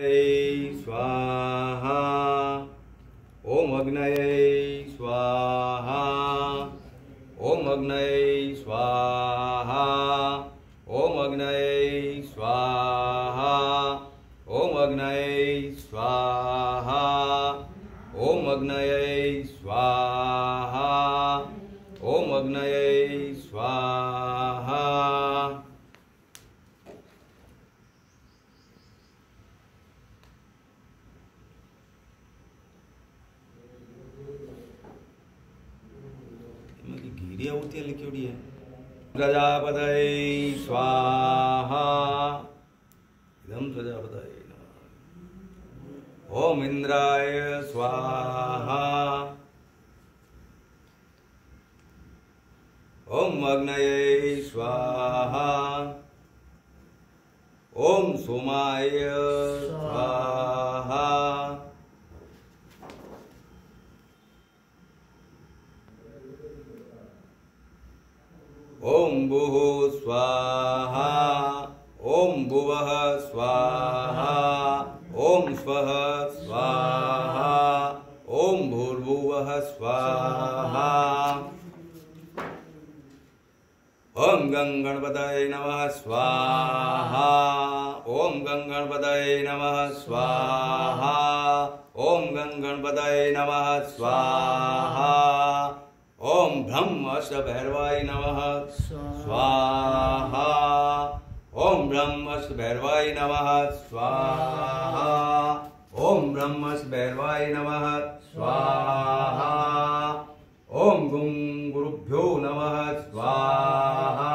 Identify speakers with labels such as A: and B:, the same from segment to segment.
A: स्वाहा। ओम अग्नये स्वाहा। ओम अग्नये स्वाहा। ओम अग्नये स्वाहा। ओम अग्नये स्वाहा। ओम अग्नये स्वाहा। ओम अग्नये स्वाहा। घीरिया होती है लिखी है। प्रजापतये स्वाहा। इदं प्रजापतये नमः। ओम इंद्राय स्वाहा। ओम अग्नये स्वाहा। ओम सोमाय स्वाहा। ओम भुः स्वाहा। ओम भुवः स्वाहा। ओम स्वः स्वाहा। ओम भूर्भुवः स्वाहा। ओम गंगणपतये नमः स्वाहा। ओम गंगणपतये नमः स्वाहा। ओम गंगणपतये नमः स्वाहा। ओम ब्रह्मष्टभैरवाय नमः स्वाहा। ओम ब्रह्मष्टभैरवाय नमः स्वाहा। ओम ब्रह्मष्टभैरवाय नमः स्वाहा। ओम गुं गुरुभ्यो नमः स्वाहा।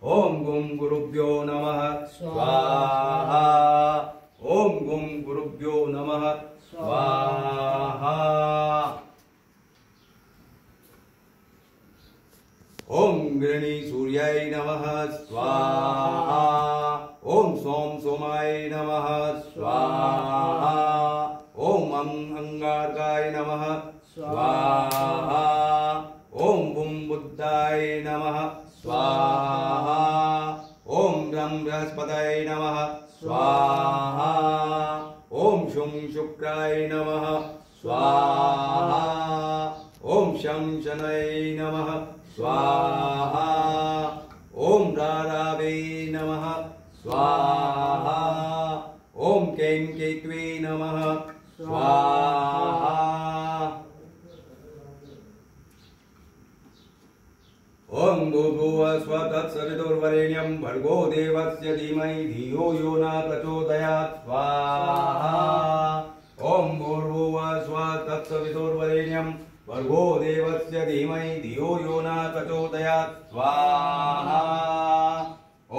A: ओम गुं गुरुभ्यो नमः स्वाहा। ओम गुं गुरुभ्यो नमः स्वाहा। ओम गृणी सूर्याय नमः स्वाहा। ओम सोम सोमाय नमः स्वाहा। ओम अंगारकाय नमः स्वाहा। ओम बुम बुद्धाय नमः स्वाहा। ओम ब्रह्म बृहस्पतये नमः स्वाहा। ओम शुं शुक्राय नमः स्वाहा। ओम शं शनये नमः स्वाहा। ओम रारावे नमः स्वाहा। ओम कैं केतवे नमः स्वाहा। ओम भूर्भुवः स्वः तत्सवितुर्वरेण्यं भर्गो देवस्य धीमहि धियो यो न प्रचोदयात् स्वाहा। ओम भूर्भुवः स्वः तत्सवितुर्वरेण्यं भर्गो देवस्य धीमहि धियो यो न प्रचोदयात् स्वाहा।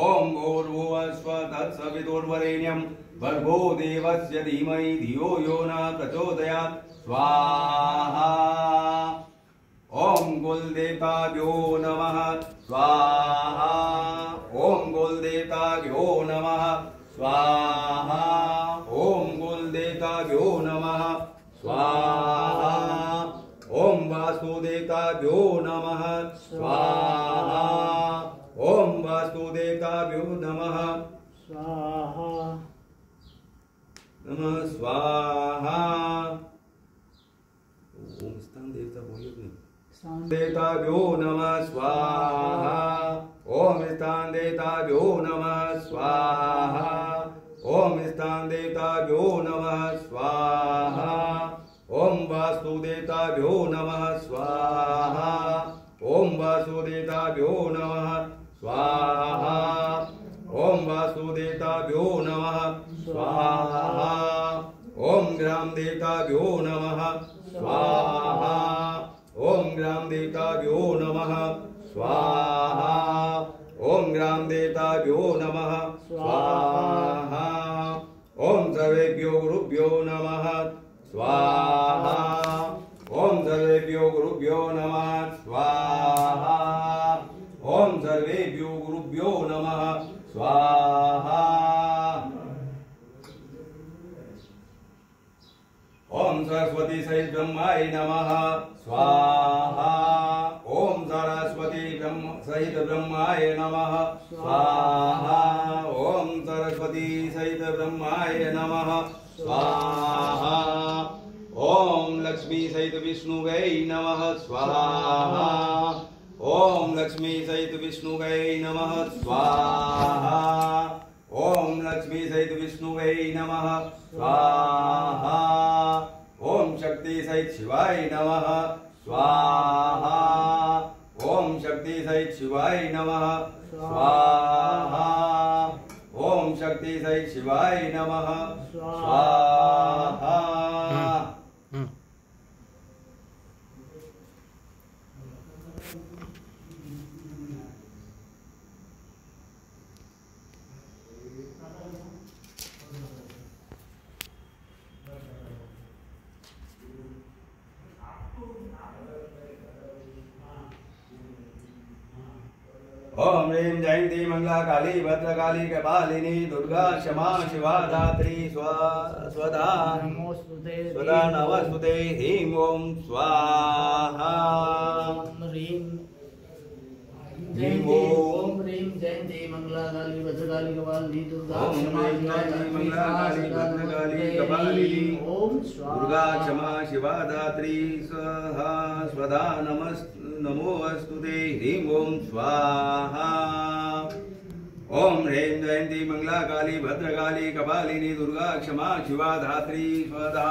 A: ओम भूर्भुवः स्वः तत्सवितुर्वरेण्यं भर्गो देवस्य धीमहि धियो यो न प्रचोदयात् स्वाहा। ओम कुलदेवताभ्यो नमः स्वाहा। ओम कुलदेवताभ्यो नमः स्वाहा। ओम कुलदेवताभ्यो नमः स्वाहा। ओम वासुदेवताभ्यो नमः स्वाहा। ओम वासुदेवताभ्यो नमः स्वाहा। नमः स्वाहा। ओम स्थान देवता बोलिए। देवताभ्यो नमः स्वाहा। ओम स्थान देवताभ्यो नमः स्वाहा। ओम स्थान देवताभ्यो नमः स्वाहा। ओम वासुदेवताभ्यो नमः स्वाहा। ओम वासुदेवताभ्यो नमः स्वाहा। ओम वासुदेवताभ्यो नमः स्वाहा। ओम ग्राम देवताभ्यो नमः स्वाहा। ओम ग्राम देवताभ्यो नमः स्वाहा। ओम ग्राम देवताभ्यो नमः स्वाहा। ओम सर्वेभ्यो गुरुभ्यो नमः स्वाहा। ओम सर्वेभ्यो गुरुभ्यो नमः स्वाहा। ओम सर्वेभ्यो गुरुभ्यो नमः स्वाहा। ओम सरस्वती सहित ब्रह्माय नमः स्वाहा। ओम सरस्वती सहित ब्रह्माय नमः स्वाहा। ओम सरस्वती सहित ब्रह्माय नमः स्वाहा। ओम लक्ष्मी सहित विष्णुवे नमः स्वाहा। ओम लक्ष्मी सहित विष्णुवे नमः स्वाहा। ओम लक्ष्मी सहित विष्णुवे नमः स्वाहा। ओम शक्ति सहित शिवाय नमः स्वाहा। ओम शक्ति सहित शिवाय नमः स्वाहा। ओम शक्ति सहित शिवाय नमः स्वाहा। ओम ह्रीं जयंती मंगला काली भद्रकाली कपालिनी दुर्गा क्षमा शिवा धात्री स्वधा नमस्तुते ह्रीं ओम स्वाहा।
B: ओम ह्रीं जयंती मंगला काली भद्रकाली कपालिनी दुर्गा
A: दुर्गा क्षमा शिवा धात्री स्वधा नमोस्तुते ह्रीं ओम स्वाहा। ओम ह्रीं जयंती मंगला काली भद्रकाली कपालिनी दुर्गा क्षमा शिवा धात्री स्वधा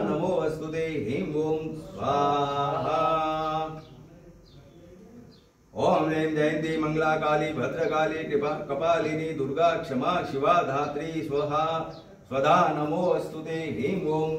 A: नमोस्तुते ह्रीं ओम स्वाहा। ओम ह्रीं जयंती मंगला काली भद्रकाली कपालिनी दुर्गा क्षमा शिवा धात्री स्वधा नमोस्तुते ह्रीं ओम